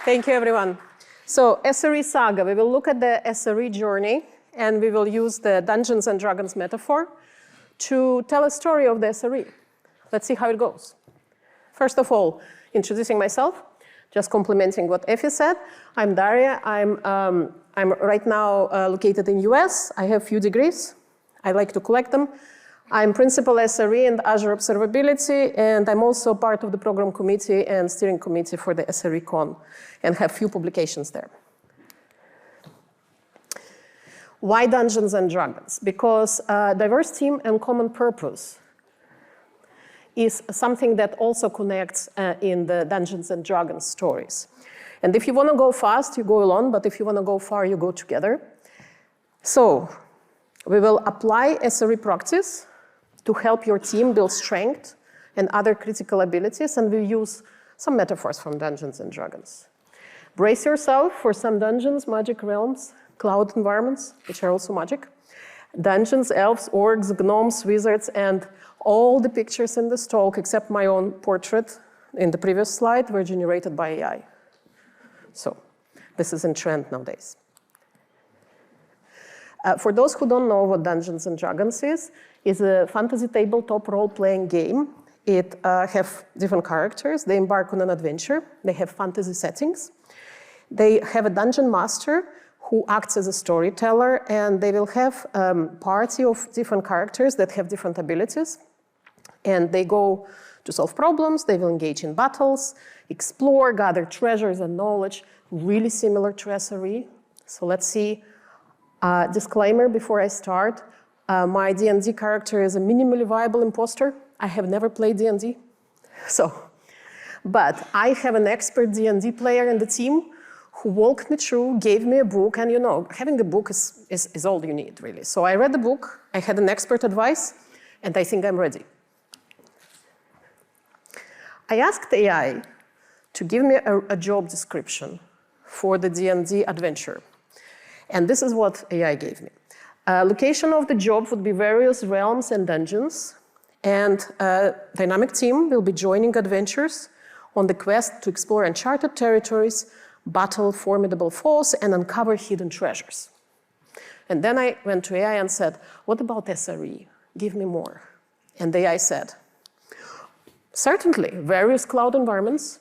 Thank you, everyone. So SRE Saga, we will look at the SRE journey, and we will use the Dungeons and Dragons metaphor to tell a story of the SRE. Let's see how it goes. First of all, introducing myself, just complimenting what Effie said. I'm Daria. I'm right now located in US. I have a few degrees. I like to collect them. I'm principal SRE in Azure Observability, and I'm also part of the program committee and steering committee for the SREcon, and have few publications there. Why Dungeons and Dragons? Because diverse team and common purpose is something that also connects in the Dungeons and Dragons stories. And if you want to go fast, you go alone, but if you want to go far, you go together. So we will apply SRE practice to help your team build strength and other critical abilities, and we use some metaphors from Dungeons and Dragons. Brace yourself for some dungeons, magic realms, cloud environments, which are also magic. Dungeons, elves, orcs, gnomes, wizards, and all the pictures in this talk, except my own portrait in the previous slide, were generated by AI. So this is in trend nowadays. For those who don't know what Dungeons and Dragons is a fantasy tabletop role-playing game. It have different characters. They embark on an adventure. They have fantasy settings. They have a dungeon master who acts as a storyteller, and they will have a party of different characters that have different abilities. And they go to solve problems. They will engage in battles, explore, gather treasures and knowledge, really similar to SRE. So let's see. Disclaimer before I start, my D&D character is a minimally viable imposter. I have never played D&D, but I have an expert D&D player in the team who walked me through, gave me a book, and you know, having a book is all you need, really. So I read the book, I had an expert advice, and I think I'm ready. I asked AI to give me a job description for the D&D adventure. And this is what AI gave me. Location of the job would be various realms and dungeons, and a dynamic team will be joining adventurers on the quest to explore uncharted territories, battle formidable foes, and uncover hidden treasures. And then I went to AI and said, what about SRE? Give me more. And AI said, certainly, various cloud environments,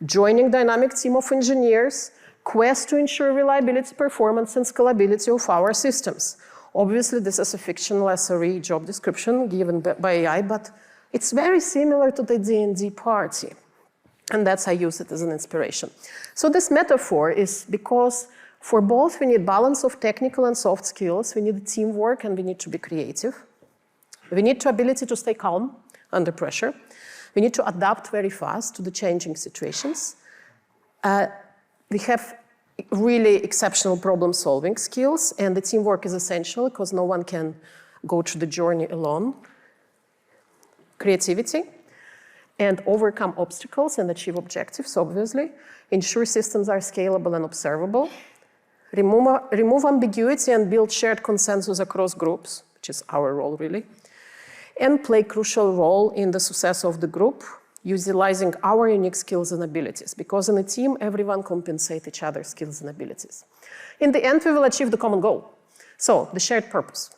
joining dynamic team of engineers, quest to ensure reliability, performance, and scalability of our systems. Obviously, this is a fictional SRE job description given by AI, but it's very similar to the D&D party. And that's I use it as an inspiration. So this metaphor is because for both, we need balance of technical and soft skills. We need teamwork, and we need to be creative. We need the ability to stay calm under pressure. We need to adapt very fast to the changing situations. We have really exceptional problem-solving skills, and the teamwork is essential because no one can go through the journey alone. Creativity, and overcome obstacles and achieve objectives, obviously. Ensure systems are scalable and observable. Remove ambiguity and build shared consensus across groups, which is our role, really. And play a crucial role in the success of the group, utilizing our unique skills and abilities, because in a team, everyone compensates each other's skills and abilities. In the end, we will achieve the common goal. So, the shared purpose.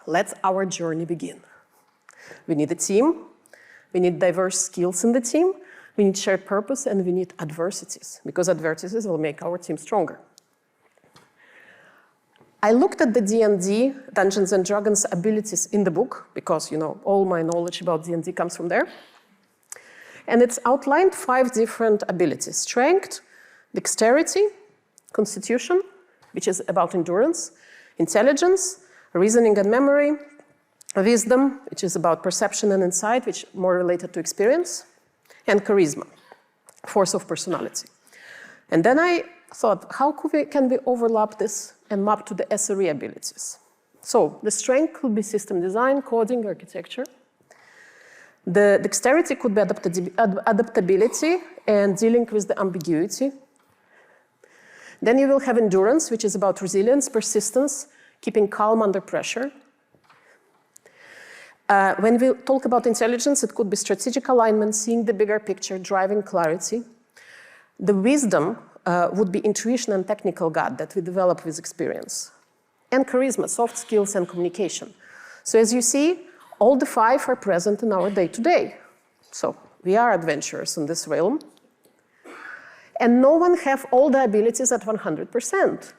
Let our journey begin. We need a team, we need diverse skills in the team, we need shared purpose, and we need adversities, because adversities will make our team stronger. I looked at the D&D, Dungeons and Dragons abilities in the book, because you know all my knowledge about D&D comes from there. And it's outlined 5 different abilities: strength, dexterity, constitution, which is about endurance, intelligence, reasoning and memory, wisdom, which is about perception and insight, which is more related to experience, and charisma, force of personality. And then I thought, how can we overlap this and map to the SRE abilities? So the strength could be system design, coding, architecture. The dexterity could be adaptability and dealing with the ambiguity. Then you will have endurance, which is about resilience, persistence, keeping calm under pressure. When we talk about intelligence, it could be strategic alignment, seeing the bigger picture, driving clarity. The wisdom would be intuition and technical gut that we develop with experience. And charisma, soft skills and communication. So as you see, all the 5 are present in our day-to-day. So we are adventurers in this realm. And no one have all the abilities at 100%.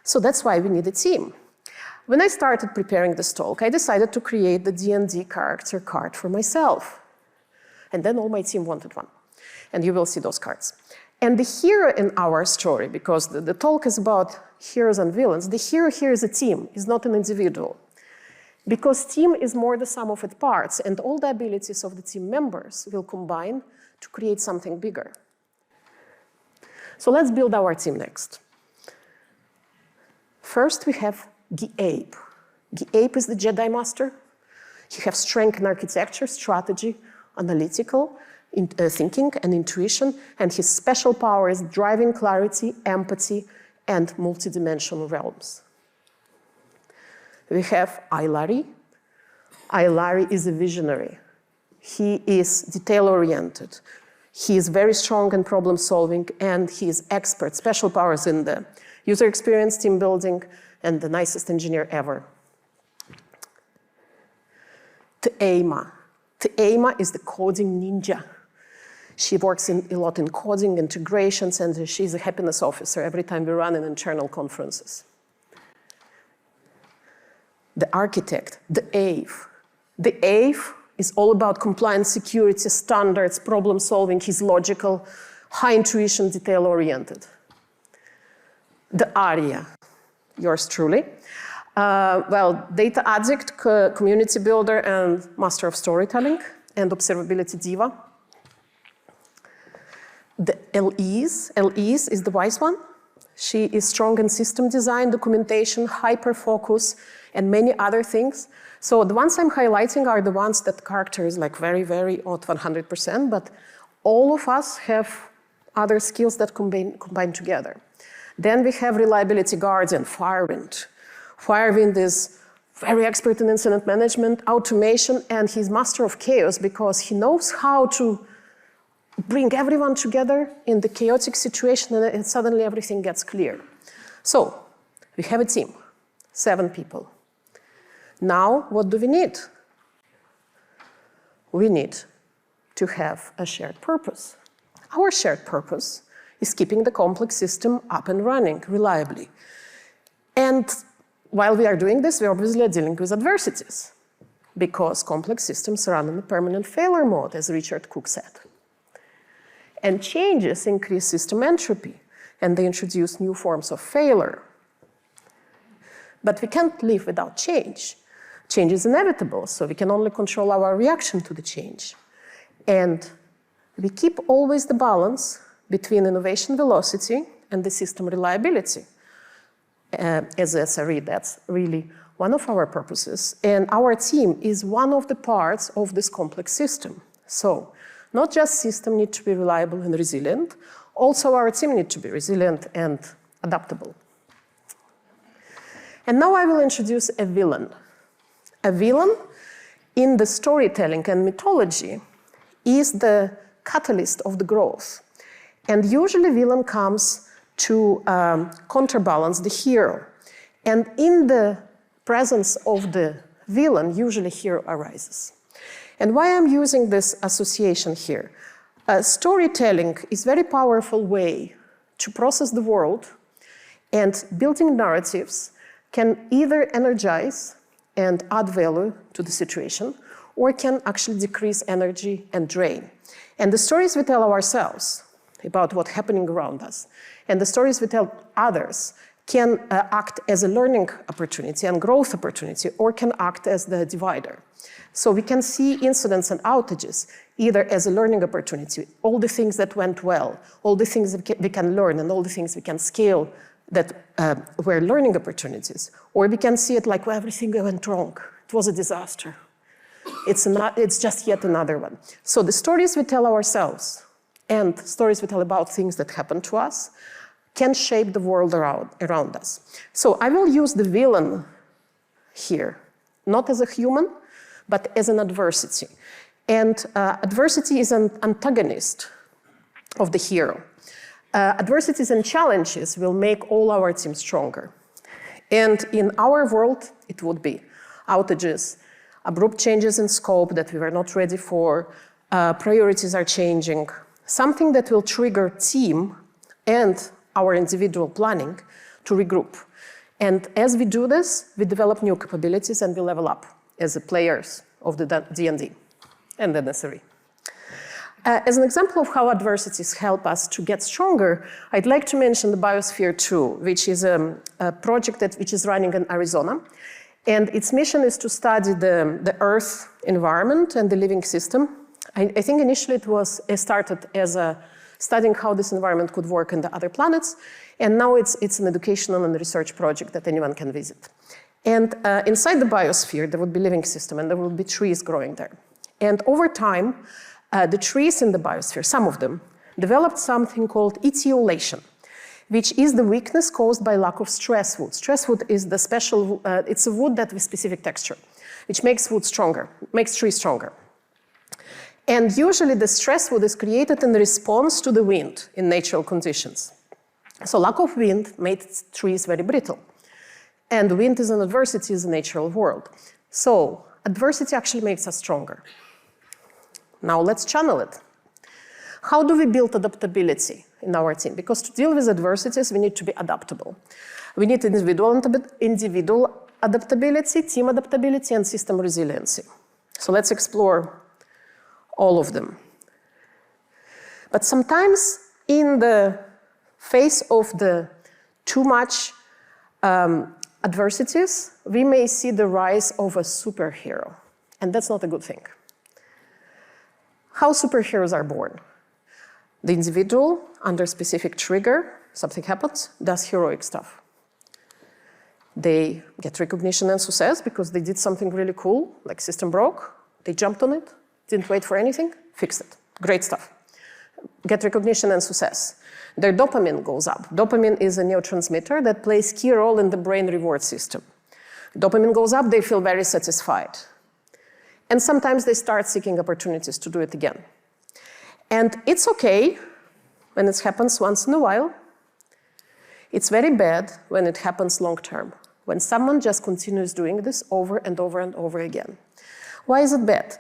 So that's why we need a team. When I started preparing this talk, I decided to create the D&D character card for myself. And then all my team wanted one. And you will see those cards. And the hero in our story, because the talk is about heroes and villains, the hero here is a team, is not an individual. Because team is more the sum of its parts, and all the abilities of the team members will combine to create something bigger. So let's build our team next. First, we have Gabe. Gabe is the Jedi Master. He has strength in architecture, strategy, analytical thinking, and intuition. And his special power is driving clarity, empathy, and multidimensional realms. We have Ailari. Ailari is a visionary. He is detail-oriented. He is very strong in problem-solving, and he is expert, special powers in the user experience, team building, and the nicest engineer ever. Teema. Teema is the coding ninja. She works a lot in coding, integrations, and she's a happiness officer every time we run in internal conferences. The architect, the Ave. The Ave is all about compliance, security, standards, problem solving. He's logical, high intuition, detail-oriented. The Daria, yours truly. Data addict, community builder, and master of storytelling, and observability diva. The Elise. Elise is the wise one. She is strong in system design, documentation, hyper-focus, and many other things. So the ones I'm highlighting are the ones that character is like very, very at 100%, but all of us have other skills that combine together. Then we have reliability guardian, Firewind. Firewind is very expert in incident management, automation, and he's master of chaos because he knows how to bring everyone together in the chaotic situation and suddenly everything gets clear. So we have a team, 7 people. Now, what do we need? We need to have a shared purpose. Our shared purpose is keeping the complex system up and running reliably. And while we are doing this, we obviously are dealing with adversities because complex systems run in a permanent failure mode, as Richard Cook said. And changes increase system entropy, and they introduce new forms of failure. But we can't live without change. Change is inevitable, so we can only control our reaction to the change. And we keep always the balance between innovation velocity and the system reliability. As SRE, that's really one of our purposes. And our team is one of the parts of this complex system. So not just system need to be reliable and resilient, also our team need to be resilient and adaptable. And now I will introduce a villain. A villain in the storytelling and mythology is the catalyst of the growth. And usually villain comes to counterbalance the hero. And in the presence of the villain, usually hero arises. And why I'm using this association here? Storytelling is a very powerful way to process the world, and building narratives can either energize and add value to the situation, or can actually decrease energy and drain. And the stories we tell ourselves about what's happening around us, and the stories we tell others can act as a learning opportunity and growth opportunity, or can act as the divider. So we can see incidents and outages either as a learning opportunity, all the things that went well, all the things that we can learn, and all the things we can scale that were learning opportunities, or we can see it like, well, everything went wrong. It was a disaster. It's just yet another one. So the stories we tell ourselves and stories we tell about things that happen to us can shape the world around us. So I will use the villain here, not as a human, but as an adversity. And adversity is an antagonist of the hero. Adversities and challenges will make all our teams stronger. And in our world, it would be outages, abrupt changes in scope that we were not ready for, priorities are changing, something that will trigger team and our individual planning to regroup. And as we do this, we develop new capabilities and we level up as the players of the D&D and then SRE. As an example of how adversities help us to get stronger, I'd like to mention the Biosphere 2, which is a project which is running in Arizona. And its mission is to study the Earth environment and the living system. I think initially it started as studying how this environment could work in the other planets. And now it's an educational and research project that anyone can visit. And inside the biosphere, there would be living system and there would be trees growing there. And over time, the trees in the biosphere, some of them, developed something called etiolation, which is the weakness caused by lack of stress wood. Stress wood is the special, it's a wood that with specific texture, which makes wood stronger, makes trees stronger. And usually the stress wood is created in response to the wind in natural conditions. So lack of wind made trees very brittle. And wind is an adversity in the natural world. So adversity actually makes us stronger. Now let's channel it. How do we build adaptability in our team? Because to deal with adversities, we need to be adaptable. We need individual adaptability, team adaptability, and system resiliency. So let's explore all of them. But sometimes in the face of the too much adversities, we may see the rise of a superhero. And that's not a good thing. How superheroes are born? The individual, under specific trigger, something happens, does heroic stuff. They get recognition and success because they did something really cool, like system broke, they jumped on it, didn't wait for anything, fixed it. Great stuff. Get recognition and success. Their dopamine goes up. Dopamine is a neurotransmitter that plays a key role in the brain reward system. Dopamine goes up, they feel very satisfied. And sometimes they start seeking opportunities to do it again. And it's okay when it happens once in a while. It's very bad when it happens long term, when someone just continues doing this over and over and over again. Why is it bad?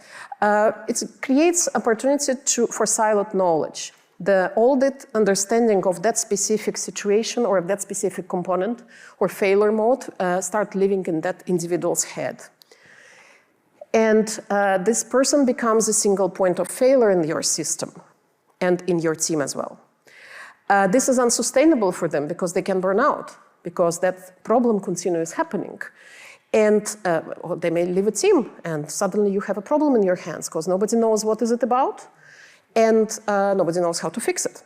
It creates opportunity for siloed knowledge. The audit understanding of that specific situation or of that specific component or failure mode start living in that individual's head. And this person becomes a single point of failure in your system and in your team as well. This is unsustainable for them because they can burn out because that problem continues happening. And they may leave a team and suddenly you have a problem in your hands because nobody knows what is it about and nobody knows how to fix it.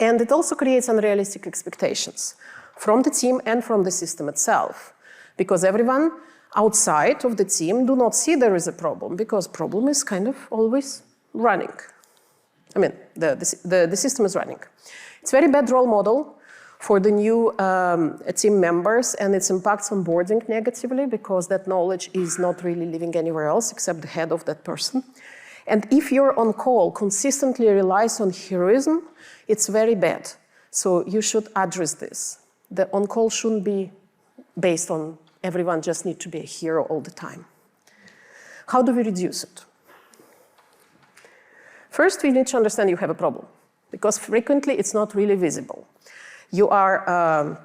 And it also creates unrealistic expectations from the team and from the system itself because everyone outside of the team do not see there is a problem because problem is kind of always running. I mean, the system is running. It's a very bad role model for the new team members and its impacts on onboarding negatively because that knowledge is not really living anywhere else except the head of that person. And if your on-call consistently relies on heroism, it's very bad. So you should address this. The on-call shouldn't be based on everyone just need to be a hero all the time. How do we reduce it? First, we need to understand you have a problem because frequently it's not really visible. You have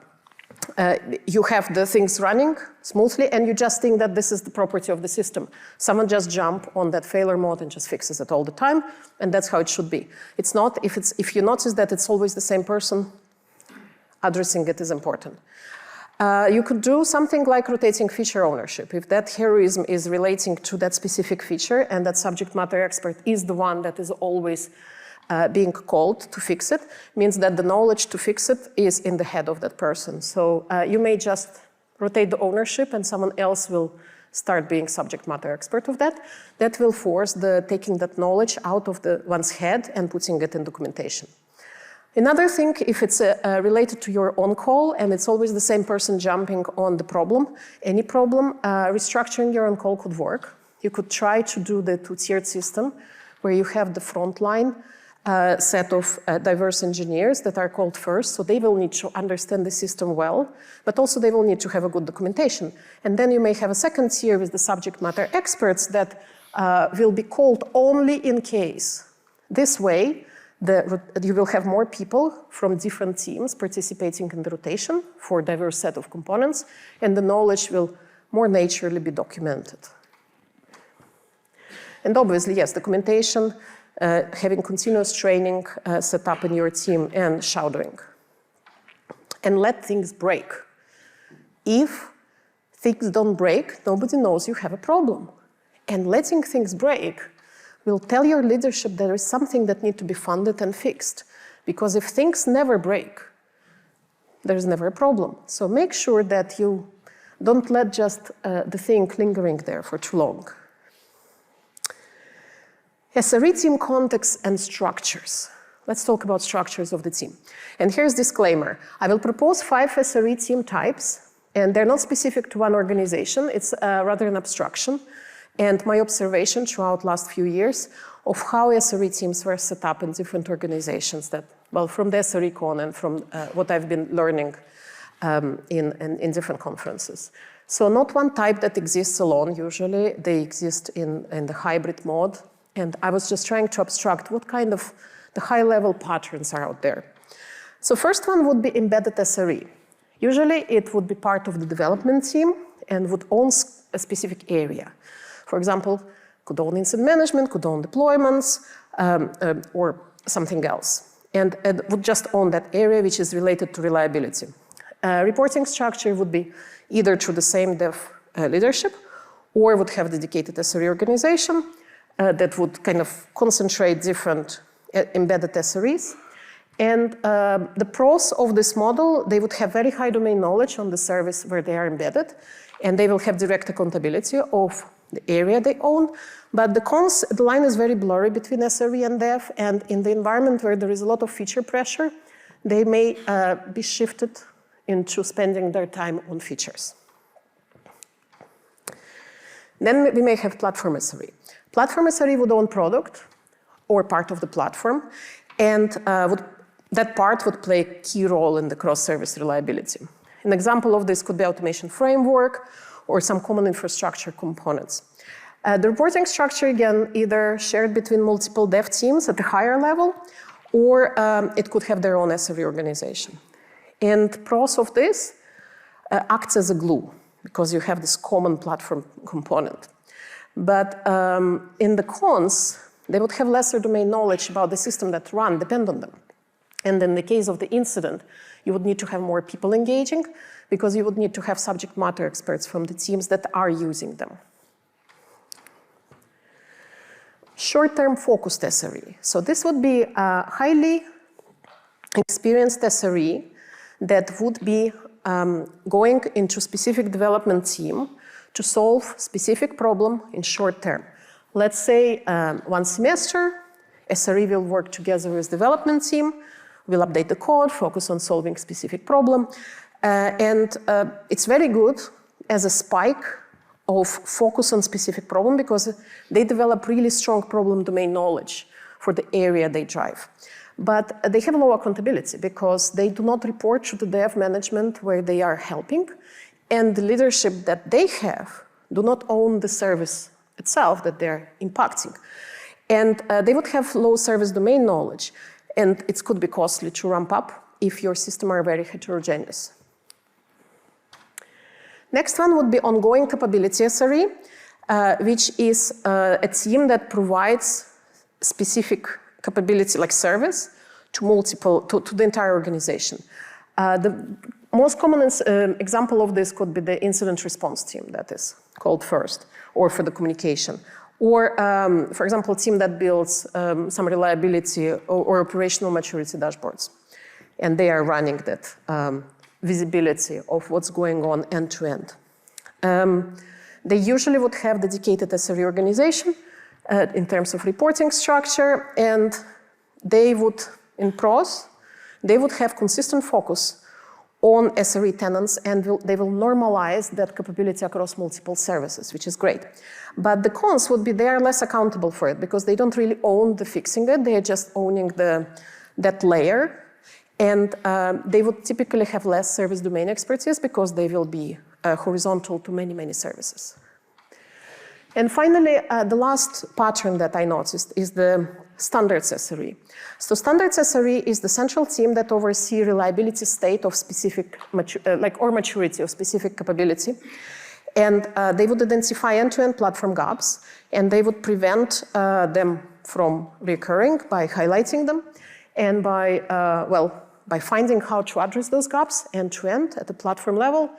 the things running smoothly and you just think that this is the property of the system. Someone just jumps on that failure mode and just fixes it all the time and that's how it should be. It's not, if you notice that it's always the same person, addressing it is important. You could do something like rotating feature ownership. If that heroism is relating to that specific feature and that subject matter expert is the one that is always being called to fix it, means that the knowledge to fix it is in the head of that person. So you may just rotate the ownership and someone else will start being subject matter expert of that. That will force taking that knowledge out of one's head and putting it in documentation. Another thing, if it's related to your on-call and it's always the same person jumping on the problem, any problem, restructuring your on-call could work. You could try to do the two-tiered system where you have the front line set of diverse engineers that are called first, so they will need to understand the system well, but also they will need to have a good documentation. And then you may have a second tier with the subject matter experts that will be called only in case. This way, you will have more people from different teams participating in the rotation for a diverse set of components, and the knowledge will more naturally be documented. And obviously, yes, documentation, having continuous training set up in your team, and shadowing. And let things break. If things don't break, nobody knows you have a problem. And letting things break will tell your leadership there is something that needs to be funded and fixed. Because if things never break, there's never a problem. So make sure that you don't let just the thing lingering there for too long. SRE team context and structures. Let's talk about structures of the team. And here's disclaimer. I will propose 5 SRE team types, and they're not specific to one organization. It's rather an abstraction. And my observation throughout last few years of how SRE teams were set up in different organizations that, well, from the SREcon and from what I've been learning in different conferences. So not one type that exists alone, usually. They exist in the hybrid mode. And I was just trying to abstract what kind of the high-level patterns are out there. So first one would be embedded SRE. Usually it would be part of the development team and would own a specific area. For example, could own incident management, could own deployments, or something else. And would just own that area which is related to reliability. Reporting structure would be either through the same dev leadership, or would have dedicated SRE organization that would kind of concentrate different embedded SREs. And the pros of this model, they would have very high domain knowledge on the service where they are embedded, and they will have direct accountability of the area they own. But the cons, the line is very blurry between SRE and dev, and in the environment where there is a lot of feature pressure, they may be shifted into spending their time on features. Then we may have platform SRE. Platform SRE would own product or part of the platform, and that part would play a key role in the cross-service reliability. An example of this could be automation framework or some common infrastructure components. The reporting structure, again, either shared between multiple dev teams at the higher level, or it could have their own SRE organization. And pros of this acts as a glue, because you have this common platform component. But in the cons, they would have lesser domain knowledge about the system that depend on them. And in the case of the incident, you would need to have more people engaging, because you would need to have subject matter experts from the teams that are using them. Short-term focused SRE. So this would be a highly experienced SRE that would be going into specific development team to solve specific problem in short term. Let's say 1 semester, SRE will work together with development team, will update the code, focus on solving specific problem. And it's very good as a spike of focus on specific problem, because they develop really strong problem domain knowledge for the area they drive. But they have low accountability because they do not report to the dev management where they are helping, and the leadership that they have do not own the service itself that they're impacting. And they would have low service domain knowledge, and it could be costly to ramp up if your system are very heterogeneous. Next one would be ongoing capability SRE, which is a team that provides specific capability like service to the entire organization. The most common example of this could be the incident response team that is called first, or for the communication. Or, for example, a team that builds some reliability or operational maturity dashboards. And they are running that visibility of what's going on end to end. They usually would have dedicated SRE organization in terms of reporting structure, and they would, in pros, they would have consistent focus on SRE tenants, and they will normalize that capability across multiple services, which is great. But the cons would be they are less accountable for it because they don't really own the fixing it, they are just owning that layer. And they would typically have less service domain expertise because they will be horizontal to many, many services. And finally, the last pattern that I noticed is the standards SRE. So standards SRE is the central team that oversees reliability state of specific, or maturity of specific capability. And they would identify end-to-end platform gaps, and they would prevent them from recurring by highlighting them and by, by finding how to address those gaps end-to-end at the platform level,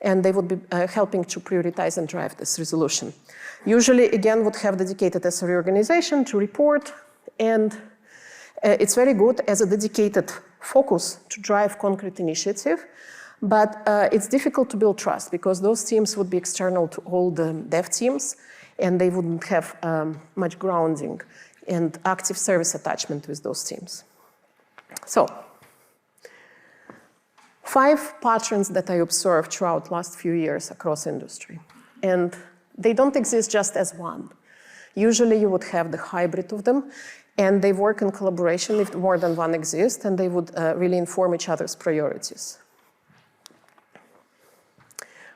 and they would be helping to prioritize and drive this resolution. Usually, again, would have dedicated SRE organization to report, and it's very good as a dedicated focus to drive concrete initiative, but it's difficult to build trust because those teams would be external to all the dev teams, and they wouldn't have much grounding and active service attachment with those teams. So, 5 patterns that I observed throughout last few years across industry. And they don't exist just as one. Usually you would have the hybrid of them, and they work in collaboration if more than one exists, and they would really inform each other's priorities.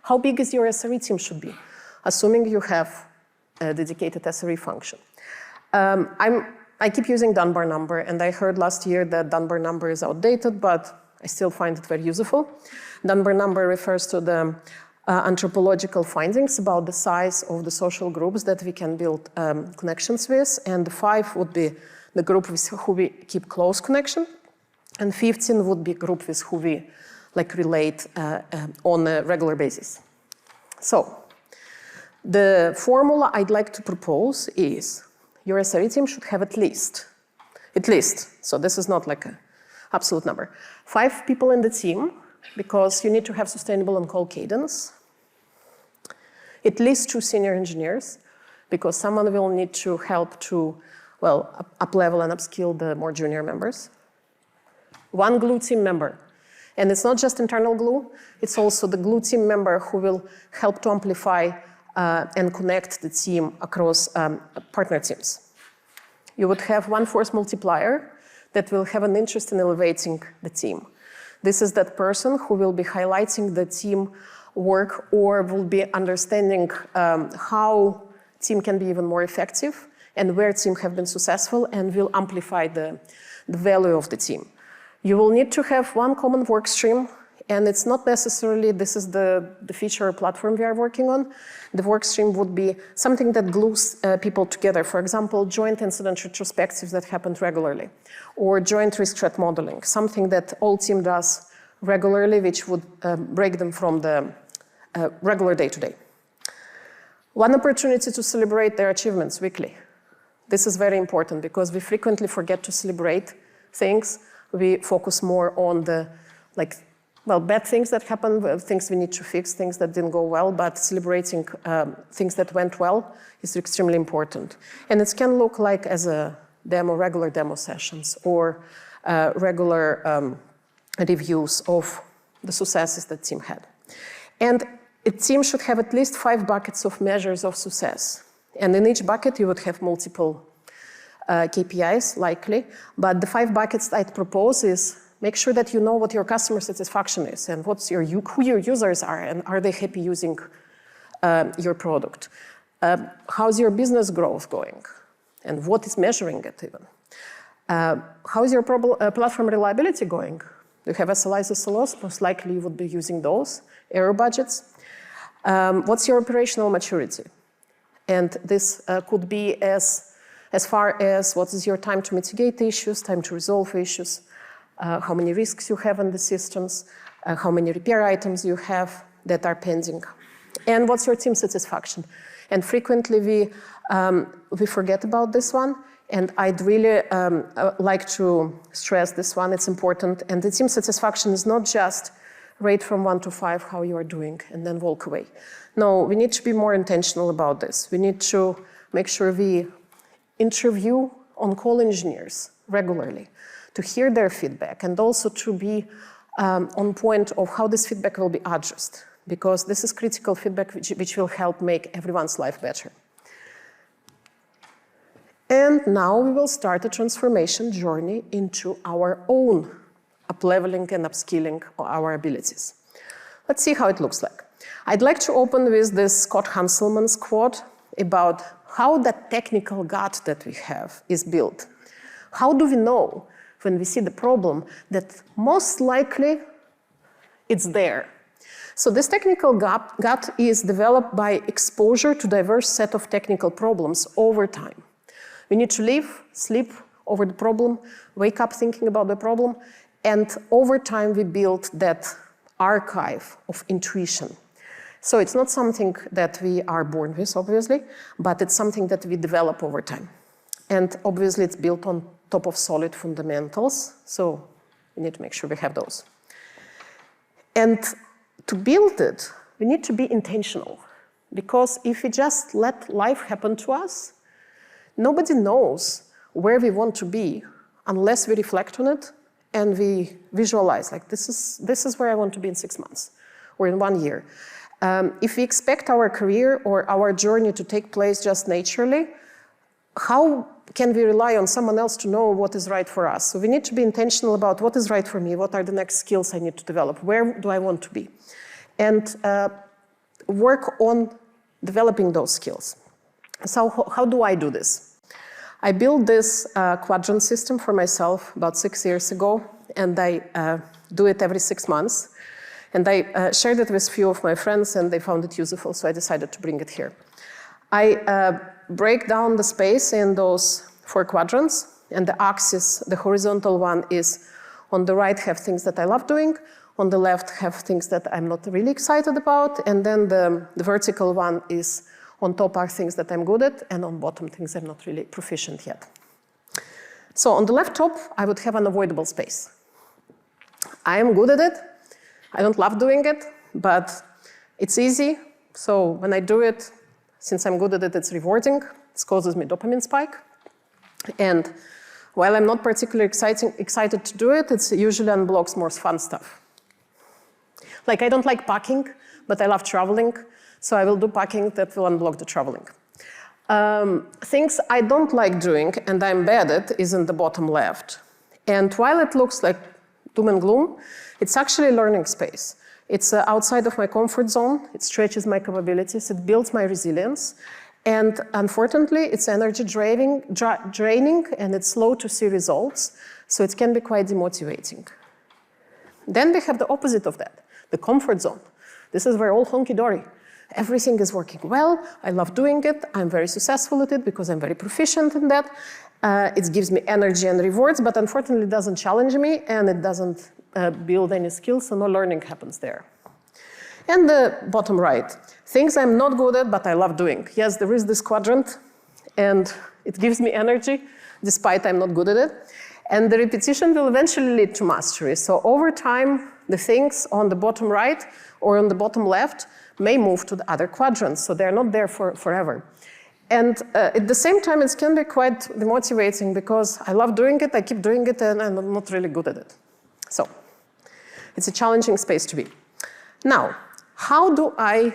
How big is your SRE team should be, assuming you have a dedicated SRE function? I keep using Dunbar number, and I heard last year that Dunbar number is outdated, but I still find it very useful. Dunbar number refers to the anthropological findings about the size of the social groups that we can build connections with, and the 5 would be the group with who we keep close connection, and 15 would be group with who we relate on a regular basis. So, the formula I'd like to propose is your SRE team should have at least, so this is not like an absolute number, 5 people in the team, because you need to have sustainable on-call cadence. At least 2 senior engineers, because someone will need to help to, up-level and upskill the more junior members. 1 glue team member. And it's not just internal glue, it's also the glue team member who will help to amplify and connect the team across partner teams. You would have 1 force multiplier that will have an interest in elevating the team. This is that person who will be highlighting the team work or will be understanding how team can be even more effective and where team have been successful and will amplify the value of the team. You will need to have 1 common work stream, and it's not necessarily, this is the feature platform we are working on. The work stream would be something that glues people together. For example, joint incident retrospectives that happen regularly, or joint risk threat modeling, something that all team does regularly, which would break them from the regular day-to-day. 1 opportunity to celebrate their achievements weekly. This is very important because we frequently forget to celebrate things. We focus more on the bad things that happen, things we need to fix, things that didn't go well, but celebrating things that went well is extremely important. And it can look like as a demo, regular demo sessions, or regular reviews of the successes that team had. And a team should have at least 5 buckets of measures of success. And in each bucket, you would have multiple KPIs, likely. But the 5 buckets I'd propose is make sure that you know what your customer satisfaction is and who your users are and are they happy using your product. How's your business growth going? And what is measuring it even? How's your platform reliability going? Do you have SLIs, SLOs? Most likely you would be using those. Error budgets. What's your operational maturity? And this could be as far as what is your time to mitigate issues, time to resolve issues, how many risks you have in the systems, how many repair items you have that are pending, and what's your team satisfaction. And frequently we forget about this one, and I'd really like to stress this one, it's important. And the team satisfaction is not just rate from 1 to 5 how you are doing and then walk away. No, we need to be more intentional about this. We need to make sure we interview on-call engineers regularly to hear their feedback and also to be on point of how this feedback will be addressed, because this is critical feedback which will help make everyone's life better. And now we will start a transformation journey into our own up-leveling and upskilling our abilities. Let's see how it looks like. I'd like to open with this Scott Hanselman's quote about how that technical gut that we have is built. How do we know when we see the problem that most likely it's there? So this technical gut is developed by exposure to diverse set of technical problems over time. We need to live, sleep over the problem, wake up thinking about the problem, and over time we build that archive of intuition. So it's not something that we are born with, obviously, but it's something that we develop over time. And obviously it's built on top of solid fundamentals, so we need to make sure we have those. And to build it, we need to be intentional, because if we just let life happen to us, nobody knows where we want to be unless we reflect on it and we visualize, like, this is where I want to be in 6 months or in 1 year. If we expect our career or our journey to take place just naturally, how can we rely on someone else to know what is right for us? So we need to be intentional about what is right for me, what are the next skills I need to develop, where do I want to be, and work on developing those skills. So how do I do this? I built this quadrant system for myself about 6 years ago, and I do it every 6 months. And I shared it with a few of my friends, and they found it useful, so I decided to bring it here. I break down the space in those 4 quadrants, and the axis, the horizontal one, is on the right have things that I love doing, on the left have things that I'm not really excited about, and then the vertical one is on top are things that I'm good at, and on bottom things I'm not really proficient yet. So on the left top, I would have unavoidable space. I am good at it. I don't love doing it, but it's easy. So when I do it, since I'm good at it, it's rewarding. It causes me dopamine spike. And while I'm not particularly excited to do it, it usually unblocks more fun stuff. Like, I don't like packing, but I love traveling. So I will do packing that will unblock the traveling. Things I don't like doing and I'm bad at is in the bottom left. And while it looks like doom and gloom, it's actually learning space. It's outside of my comfort zone. It stretches my capabilities. It builds my resilience. And unfortunately, it's energy draining and it's slow to see results. So it can be quite demotivating. Then we have the opposite of that, the comfort zone. This is where all honky-dory. Everything is working well. I love doing it. I'm very successful at it because I'm very proficient in that. It gives me energy and rewards, but unfortunately it doesn't challenge me and it doesn't build any skills, so no learning happens there. And the bottom right, things I'm not good at, but I love doing. Yes, there is this quadrant, and it gives me energy, despite I'm not good at it. And the repetition will eventually lead to mastery. So over time, the things on the bottom right or on the bottom left may move to the other quadrants, so they're not there forever. And at the same time, it can be quite demotivating because I love doing it, I keep doing it, and I'm not really good at it. So it's a challenging space to be. Now, how do I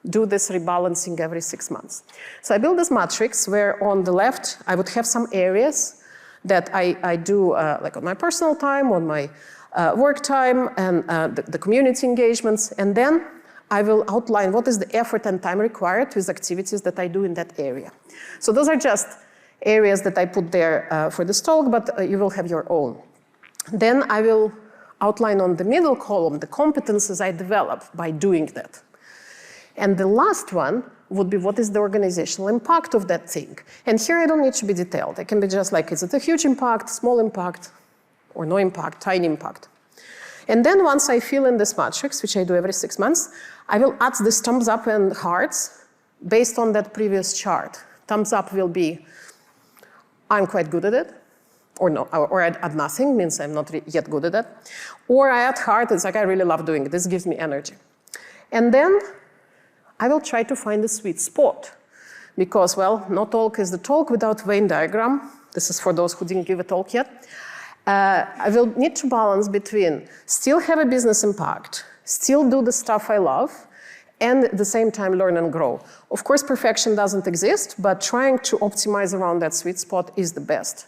do this rebalancing every 6 months? So I build this matrix where on the left, I would have some areas that I do like on my personal time, on my work time, and the community engagements, and then I will outline what is the effort and time required with activities that I do in that area. So those are just areas that I put there for this talk, but you will have your own. Then I will outline on the middle column the competences I develop by doing that. And the last one would be what is the organizational impact of that thing. And here I don't need to be detailed. It can be just like, is it a huge impact, small impact, or no impact, tiny impact. And then once I fill in this matrix, which I do every 6 months, I will add this thumbs up and hearts based on that previous chart. Thumbs up will be, I'm quite good at it, or no, or I add nothing, means I'm not yet good at it. Or I add heart, it's like I really love doing it, this gives me energy. And then I will try to find the sweet spot. Because, well, no talk is the talk without Venn diagram. This is for those who didn't give a talk yet. I will need to balance between still have a business impact, still do the stuff I love, and at the same time learn and grow. Of course, perfection doesn't exist, but trying to optimize around that sweet spot is the best.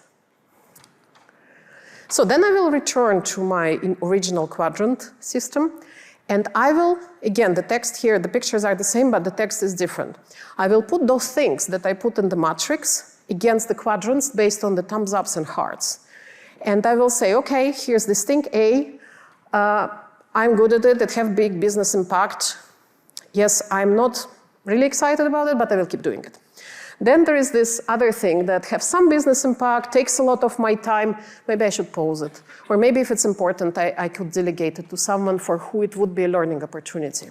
So then I will return to my original quadrant system, and I will, again, the text here, the pictures are the same, but the text is different. I will put those things that I put in the matrix against the quadrants based on the thumbs ups and hearts. And I will say, okay, here's this thing A, I'm good at it, it have big business impact. Yes, I'm not really excited about it, but I will keep doing it. Then there is this other thing that have some business impact, takes a lot of my time, maybe I should pause it. Or maybe if it's important, I could delegate it to someone for who it would be a learning opportunity.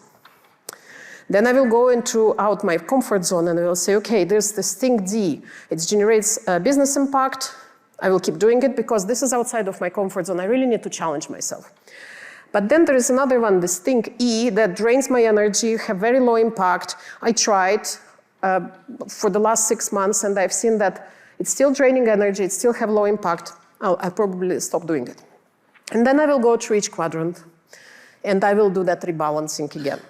Then I will go out my comfort zone and I will say, okay, there's this thing D, it generates a business impact, I will keep doing it because this is outside of my comfort zone, I really need to challenge myself. But then there is another one, this thing E, that drains my energy, have very low impact, I tried, for the last 6 months, and I've seen that it's still draining energy, it still have low impact, I'll probably stop doing it. And then I will go through each quadrant, and I will do that rebalancing again.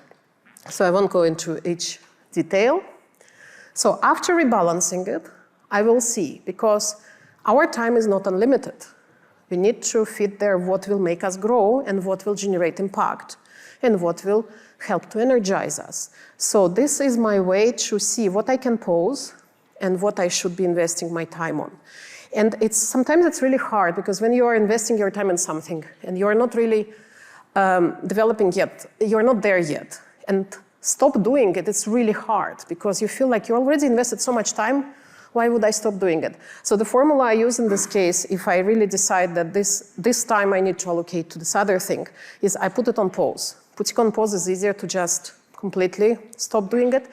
So I won't go into each detail. So after rebalancing it, I will see, because our time is not unlimited. We need to fit there what will make us grow and what will generate impact and what will help to energize us. So this is my way to see what I can pause and what I should be investing my time on. And sometimes it's really hard because when you are investing your time in something and you're not really developing yet, you're not there yet. And stop doing it, it's really hard because you feel like you already invested so much time, why would I stop doing it? So the formula I use in this case, if I really decide that this time I need to allocate to this other thing, is I put it on pause. Putting on pause is easier to just completely stop doing it.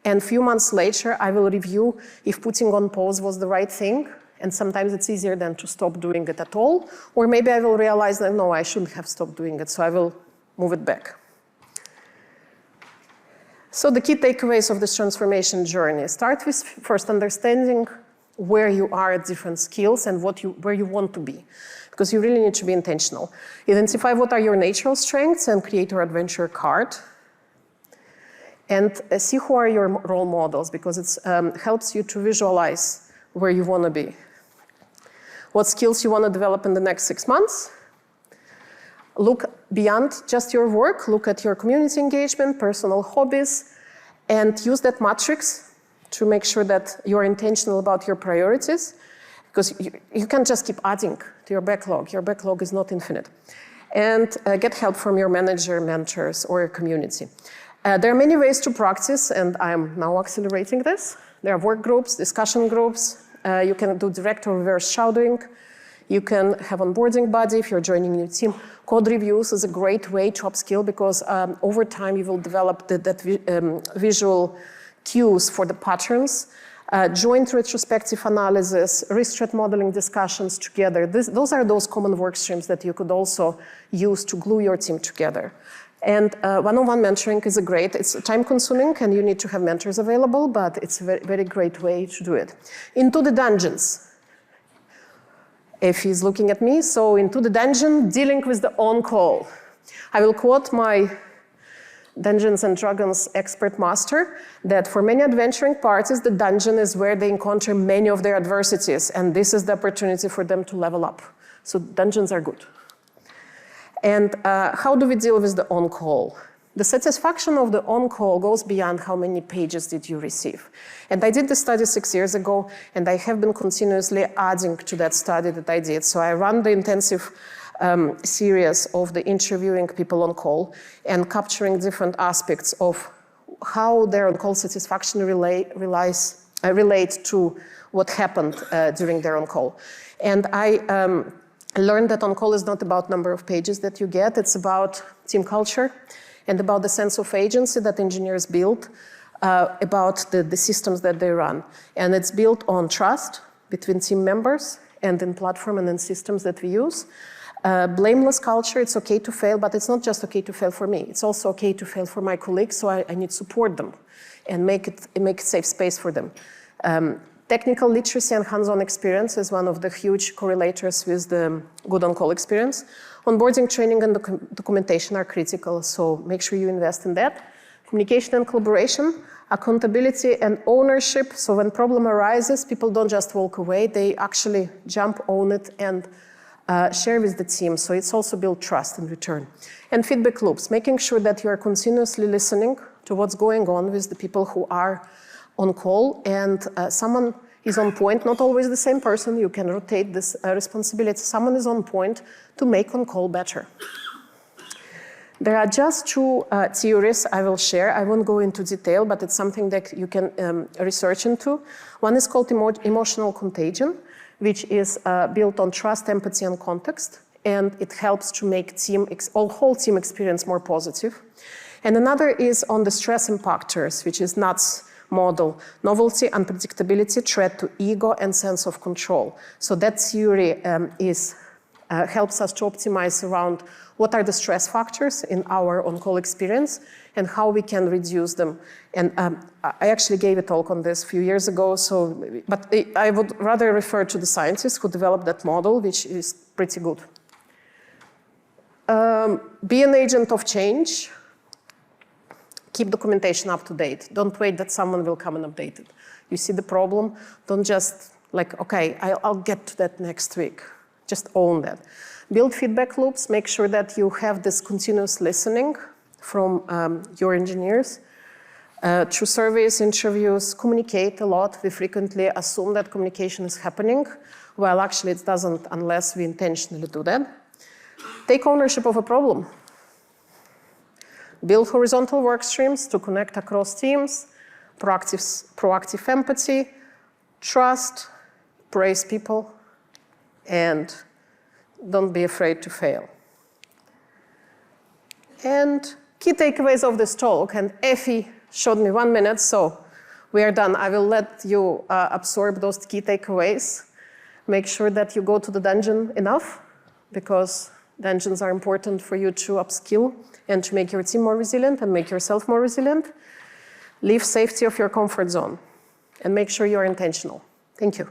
And a few months later, I will review if putting on pause was the right thing. And sometimes it's easier than to stop doing it at all. Or maybe I will realize that, no, I shouldn't have stopped doing it, so I will move it back. So the key takeaways of this transformation journey. Start with first understanding where you are at different skills and where you want to be. Because you really need to be intentional. Identify what are your natural strengths and create your adventure card. And see who are your role models, because it helps you to visualize where you want to be. What skills you want to develop in the next 6 months. Look beyond just your work, look at your community engagement, personal hobbies, and use that matrix to make sure that you're intentional about your priorities, because you can't just keep adding to your backlog. Your backlog is not infinite. And get help from your manager, mentors, or your community. There are many ways to practice, and I'm now accelerating this. There are work groups, discussion groups. You can do direct or reverse shadowing. You can have onboarding buddy if you're joining a new team. Code reviews is a great way to upskill because over time you will develop that visual cues for the patterns. Joint retrospective analysis, risk threat modeling discussions together. Those are those common work streams that you could also use to glue your team together. And one-on-one mentoring is it's time consuming and you need to have mentors available, but it's a very, very great way to do it. Into the dungeons. If he's looking at me, so into the dungeon, dealing with the on-call. I will quote my Dungeons & Dragons expert master that for many adventuring parties, the dungeon is where they encounter many of their adversities, and this is the opportunity for them to level up. So dungeons are good. And how do we deal with the on-call? The satisfaction of the on-call goes beyond how many pages did you receive. And I did the study 6 years ago, and I have been continuously adding to that study that I did. So I ran the intensive series of the interviewing people on call and capturing different aspects of how their on-call satisfaction relate to what happened during their on-call. And I learned that on-call is not about number of pages that you get, it's about team culture and about the sense of agency that engineers build, about the systems that they run. And it's built on trust between team members and in platform and in systems that we use. Blameless culture, it's okay to fail, but it's not just okay to fail for me. It's also okay to fail for my colleagues, so I need to support them and make it safe space for them. Technical literacy and hands-on experience is one of the huge correlators with the good on-call experience. Onboarding, training, and documentation are critical, so make sure you invest in that. Communication and collaboration, accountability and ownership. So when problem arises, people don't just walk away, they actually jump, own it, and share with the team. So it's also build trust in return. And feedback loops, making sure that you are continuously listening to what's going on with the people who are on call, and someone is on point, not always the same person, you can rotate this responsibility. Someone is on point to make on call better. There are just two theories I will share. I won't go into detail, but it's something that you can research into. One is called emotional contagion, which is built on trust, empathy, and context, and it helps to make whole team experience more positive. And another is on the stress impactors, which is NUTS model: novelty, unpredictability, threat to ego, and sense of control. So that theory helps us to optimize around what are the stress factors in our on-call experience and how we can reduce them. And I actually gave a talk on this a few years ago, but I would rather refer to the scientists who developed that model, which is pretty good. Be an agent of change. Keep documentation up to date. Don't wait that someone will come and update it. You see the problem, don't just like, okay, I'll get to that next week. Just own that. Build feedback loops, make sure that you have this continuous listening from your engineers. Through surveys, interviews, communicate a lot. We frequently assume that communication is happening, while actually it doesn't unless we intentionally do that. Take ownership of a problem. Build horizontal work streams to connect across teams, proactive empathy, trust, praise people, and don't be afraid to fail. And key takeaways of this talk, and Effie showed me 1 minute, so we are done. I will let you absorb those key takeaways. Make sure that you go to the dungeon enough, because dungeons are important for you to upskill and to make your team more resilient and make yourself more resilient. Leave safety of your comfort zone and make sure you're intentional. Thank you.